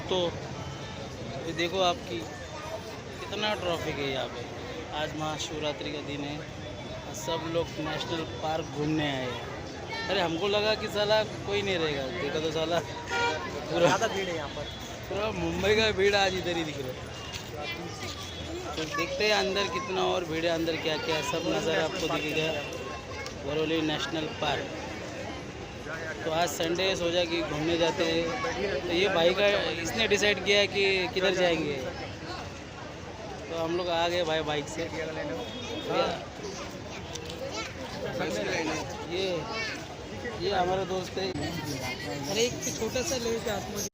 दोस्तों, ये देखो आपकी कितना ट्रैफिक है यहाँ पे। आज महाशिवरात्रि का दिन है और सब लोग नेशनल पार्क घूमने आए हैं। अरे हमको लगा कि साला कोई नहीं रहेगा, देखो तो साला पूरा ज़्यादा भीड़ है यहाँ पर। पूरा मुंबई का भीड़ आज इधर ही दिख रहा है। तो देखते हैं अंदर कितना और भीड़ है, अंदर क्या क्या सब नज़र आपको दिखेगा। वरौली नेशनल पार्क। तो आज संडे है, सोचा कि घूमने जाते हैं। तो ये भाई का इसने डिसाइड किया है कि किधर जाएंगे। तो हम लोग आ गए भाई बाइक से। ये हमारा दोस्त है। अरे एक छोटा सा ले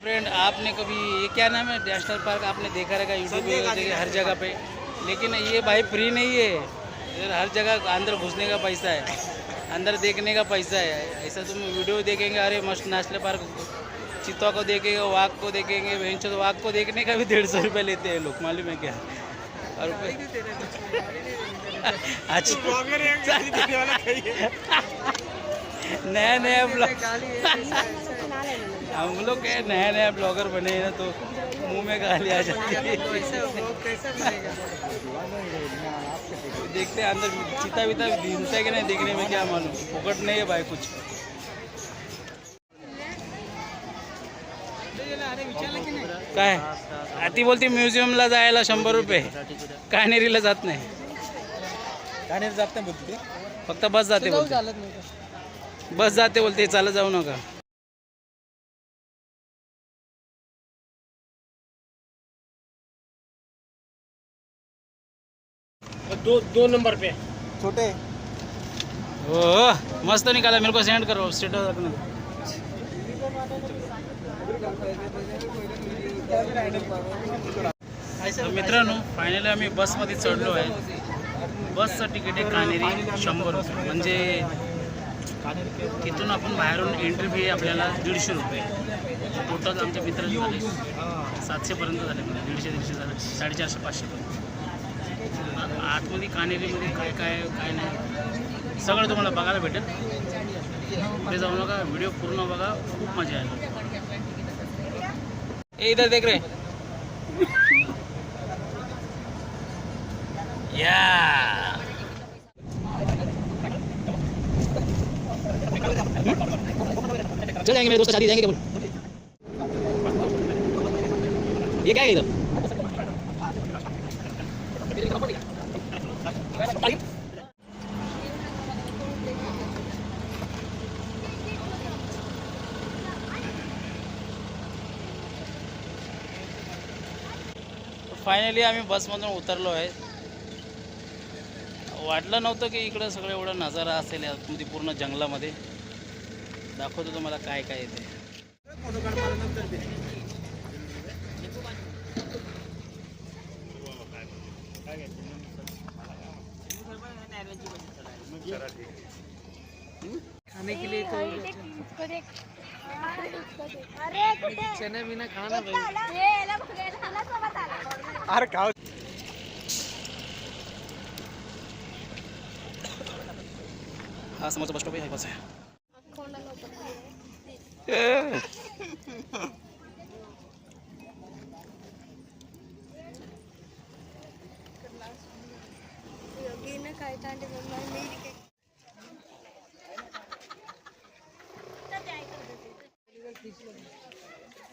फ्रेंड, आपने कभी ये क्या नाम है नेशनल पार्क आपने देखा रहेगा यूट्यूब पे हर जगह पे, लेकिन ये भाई फ्री नहीं है। इधर हर जगह अंदर घुसने का पैसा है, अंदर देखने का पैसा है। ऐसा तुम वीडियो देखेंगे, अरे मस्त नेशनल पार्क, चीता को देखेंगे, वाघ को देखेंगे, बेंच तो वाघ को देखने का भी 150 रुपये लेते हैं लोग, मालूम है क्या? और अच्छा नया नया हम लोग क्या नया नया ब्लॉगर बने हैं ना, तो मुंह में गाली आ जाती है। देखते हैं अंदर चीता बीता दिखता है कि नहीं, देखने में क्या मालूम, फुकट नहीं है भाई कुछ। काय आती बोलती म्युझियमला जायला 100 रुपये, कानेरीला जात नाही। कानेरी जात नाही बोलते, फक्त बस जाते बोलते, बस जाते बोलते, चालत जाऊ नका। दो नंबर पे छोटे। ओ मस्त निकाला, मेरे को सेंड करो स्टेटस रखना। तर मित्रांनो, फायनली आम्ही बसमध्ये चढलो आहे। बसचं तिकीट आहे कानेरी 100 रुपये, म्हणजे तिथून आपण बाहेरून एंट्री फी आहे आपल्याला 150 रुपये। टोटल आमच्या मित्र झाले 700पर्यंत झाले, 150-150 झाले, 450-500 पर्यंत। आतमध्ये कानेरीमध्ये काय काय काय नाही सगळं तुम्हाला बघायला भेटेल। पुढे जाऊ नका, व्हिडिओ पूर्ण बघा, खूप मजा येईल। इधर देख रे या चल जाएंगे, मेरे दोस्त शादी जाएंगे क्या बोल? ये क्या है इधर? फायनली आम्ही बसमधून उतरलो आहे। वाटलं नव्हतं की इकडं सगळं एवढा नजारा असेल यामध्ये, पूर्ण जंगलामध्ये। दाखवतो तुम्हाला काय काय येते। खाने के लिए तो चना बिना खाना भाई। अरे खाओ। हा समोरचा बस स्टॉप आहे, बस आहे।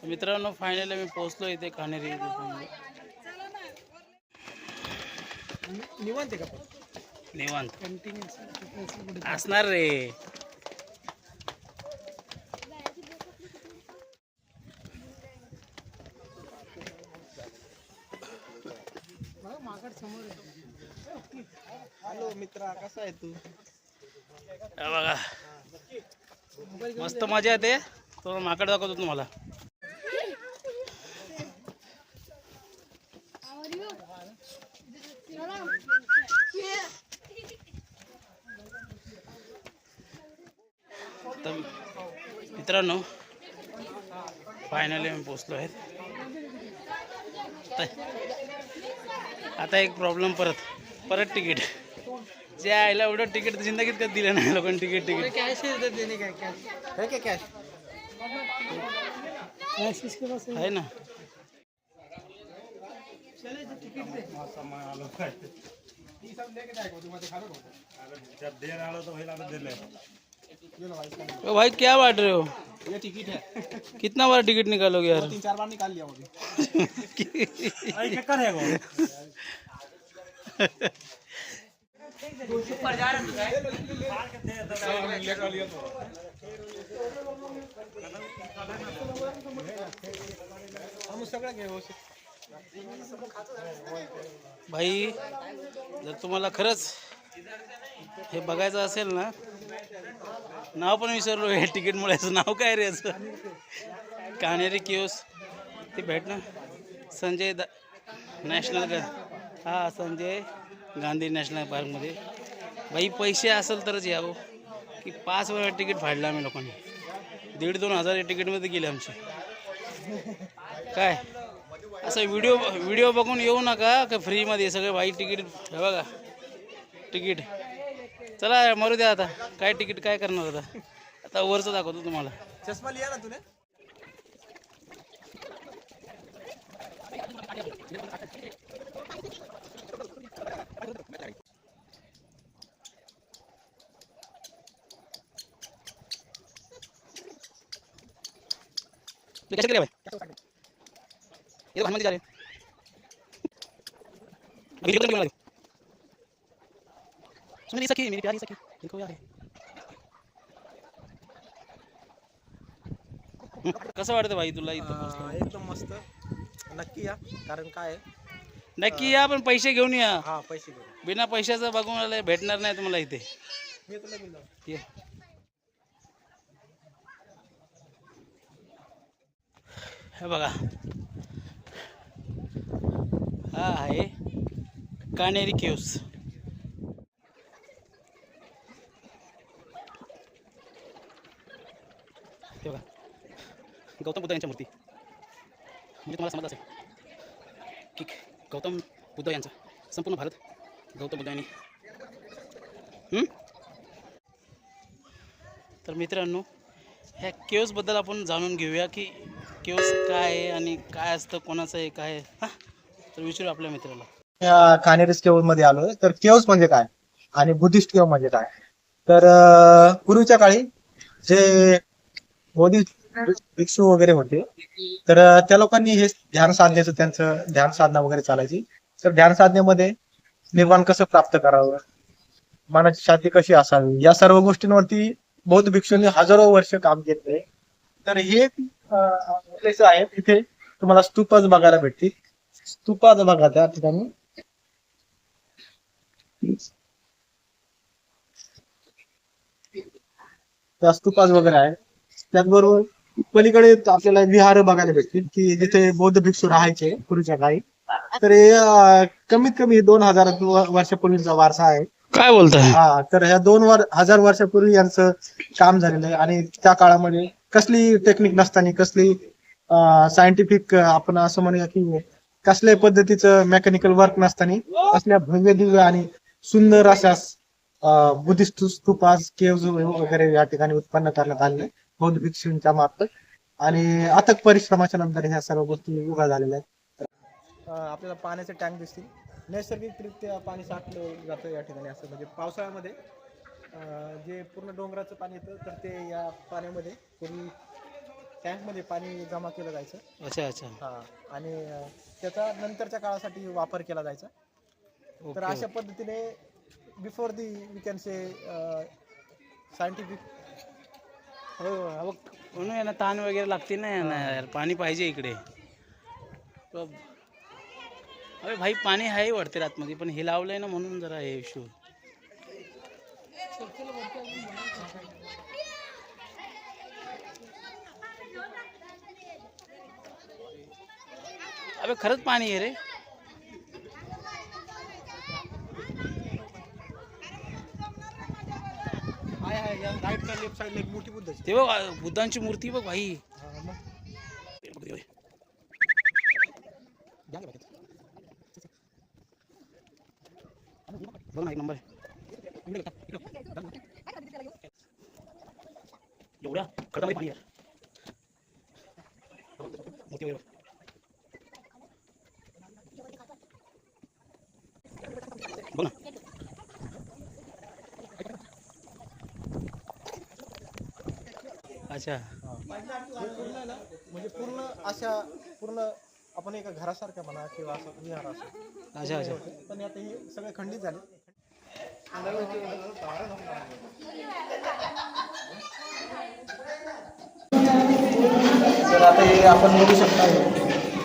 मित्रांनो, फायनली मी पोहोचलो इथे कानेरी। निवांत का? निवांत असणार रे। हॅलो मित्रा, कसा आहे तू? बघा मस्त मजा येते। तो माकड दाखवतो तुम्हाला। तर मित्रांनो, फायनली आम्ही पोचलो आहेत। आता एक प्रॉब्लेम, परत तिकीट जे आयला एवढं तिकीट जिंदगीत कधी दिलं नाही लोकांनी। तिकीट कैश देने का? कैश है क्या? कैश है ना? चले जो टिकट दे जब देर आलो तो वही दे ले। ओ भाई क्या बांट रहे हो? ये टिकट है। कितना बार टिकट निकालोगे यार? 3-4 बार निकाल लिया अभी। आई क्या करेगा? ऊपर जा रहा है हम सगळं घेऊ भाई जर तुम्हाला खरंच हे बघायचं असेल ना, नाव पण विसरलो हे तिकीट मिळायचं नाव काय रे याचं? कान्हेरी किओस ते भेटणं संजय नॅशनल हा संजय गांधी नॅशनल पार्कमध्ये. भाई पैसे असेल तरच यावं की 5 वेळा तिकीट फाडलं आम्ही लोकांनी. 1,500-2,000 हजार तिकीटमध्ये गेले आमचे. काय असं व्हिडिओ बघून येऊ नका का फ्रीमध्ये सगळे. भाई तिकीट हे बघा तिकीट. चला मरू द्या आता. काय तिकीट काय करणार आता? आता वरचं दाखवतो तुम्हाला. चष्मा लिया ना तूने ये कैसे करे भाई? ये तो भाई जा रहे हैं अभी वीडियो बना रहे हो. सुन मेरी सखी मेरी प्यारी सखी देखो यार. कसं वाटतं भाई तुला इथं? एकदम मस्त. नक्की या कारण काय आहे नक्की या पण पैसे घेऊन या. हा पैसे घेऊ बिना पैशाचं बघून आलं भेटणार नाही तुम्हाला इथे. मी तुला दिलं ये हे बघा हा आहे कान्हेरी केव्स. हे बघा गौतम बुद्ध यांच्या मूर्ती. म्हणजे तुम्हाला समजत असेल की गौतम बुद्ध यांचा संपूर्ण भारत गौतम बुद्ध यांनी तर मित्रांनो ह्या केव्सबद्दल आपण जाणून घेऊया की केव्स काय आहे आणि काय असतं, कोणाचं आहे काय. हां तर विचारू आपल्या मित्राला. या कान्हेरीस केव्ह मध्ये आलोय. तर केव्स म्हणजे काय आणि बुद्धिस्ट केव्ह म्हणजे काय? तर पूर्वीच्या काळी जे बौद्धिस्ट भिक्षू वगैरे होते तर त्या लोकांनी हे ध्यान साधनेचं त्यांचं ध्यान साधना वगैरे चालायची. तर ध्यान साधनेमध्ये निर्वाण कसं प्राप्त करावं, मनाची शांती कशी असावी, या सर्व गोष्टींवरती बौद्ध भिक्षूंनी हजारो वर्ष काम केले. तर हे प्लेस आहे तिथे तुम्हाला स्तूपच बघायला भेटतील. स्तूपाच बघा त्या ठिकाणी त्या स्तूपाच वगैरे आहे. त्याचबरोबर पलीकडे आपल्याला विहार बघायला भेटतील की जिथे बौद्ध भिक्षू राहायचे पूर्वीच्या काळी. तर हे कमीत कमी 2,000 वर्षापूर्वीचा वारसा आहे. काय बोलताय? हा तर ह्या 2,000 वर्षापूर्वी यांचं काम झालेलं आहे. आणि त्या काळामध्ये कसली टेक्निक नसताना, कसली सायंटिफिक आपण असं म्हणूया की कसल्याही पद्धतीचं मेकॅनिकल वर्क नसताना असल्या भव्य दिव्य आणि सुंदर अशा बुद्धिस्ट स्तूपास केव्ज वगैरे या ठिकाणी उत्पन्न करण्यात आलेले बौद्ध भिक्षूंच्या मार्फत. आणि अथक परिश्रमाच्या नंतर ह्या सर्व गोष्टी उभ्या झालेल्या आहेत. आपल्याला पाण्याचे टँक दिसतील. नैसर्गिकरित्या पाणी साठलं जातं या ठिकाणी. असं म्हणजे पावसाळ्यामध्ये जे पूर्ण डोंगराचं पाणी येतं तर ते या पाण्यामध्ये पूर्वी टँकमध्ये पाणी जमा केलं जायचं. अच्छा अच्छा. हा आणि त्याचा नंतरच्या काळासाठी वापर केला जायचा. तर अशा पद्धतीने before the we can say scientific. हो अहो म्हणून आहे ना ताण वगैरे लागते ना यार. पाणी पाहिजे इकडे. अरे भाई पाणी आहे वाटते रातमध्ये पण हे लावलंय ना म्हणून जरा हे इश्यू. अबे खरंच पाणी आहे रे. आहे या राईटच्या लेफ्ट साईडला एक मोठी बुद्धाची. ते बघ बुद्धांची मूर्ती बघ भाई. बघ ना एक नंबर एवढ्या खडकामध्ये पाणी आहे. मूर्ती वगैरे अच्छा हे पूर्ण आहे ना म्हणजे पूर्ण अशा पूर्ण आपण एका घरासारखं म्हणा किंवा असं विहार असं अच्छा अच्छा पण आता हे सगळे खंडित झाले. तर आता हे आपण बघू शकता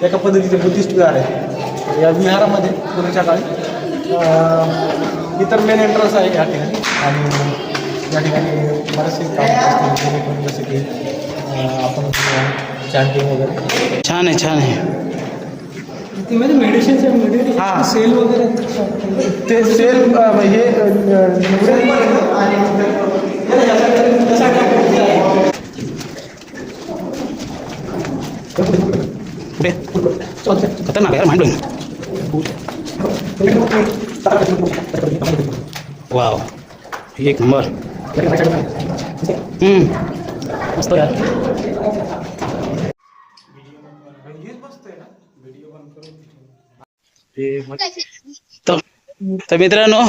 एका पद्धतीचे बुद्धिस्ट विहार आहे. या विहारामध्ये पूर्वीच्या काळी इतर मेन एंट्रन्स आहे या ठिकाणी आणि या ठिकाणी बरेचसे काम असतील जसे की आपण चॅन्टिंग वगैरे. छान आहे छान आहे. हां सेल वगैरे ते सेल हे पुढे खतरनाक यार माइंड वाव एक नंबर. मस्त यार. तर मित्रांनो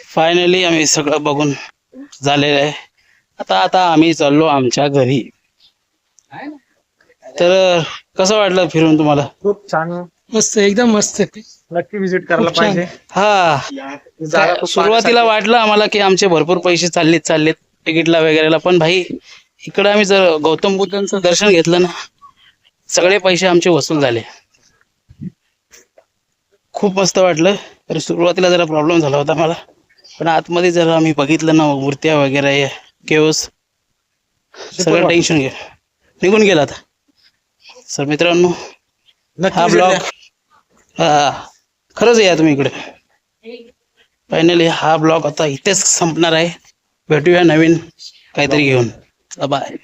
फायनली आम्ही सगळं बघून झालेलं आहे. आता आम्ही चाललो आमच्या घरी. तर कसं वाटलं फिरून तुम्हाला? खूप छान. मस्त एकदम मस्त. नक्की विजिट करायला पाहिजे. हा सुरुवातीला वाटलं आम्हाला की आमचे भरपूर पैसे चाललेत तिकीटला वगैरेला, पण भाई इकडे आम्ही जर गौतम बुद्धांचं दर्शन घेतलं ना सगळे पैसे आमचे वसूल झाले. खूप मस्त वाटलं. तर सुरुवातीला जरा प्रॉब्लेम झाला होता मला, पण आतमध्ये जर आम्ही बघितलं ना मूर्त्या वगैरे केव्स सगळं टेन्शन निघून गेला आता. सर मित्रांनो हा ब्लॉग खरंच या तुम्ही इकडे. फायनली हा ब्लॉग आता इथेच संपणार आहे. भेटूया नवीन काहीतरी घेऊन. बाय.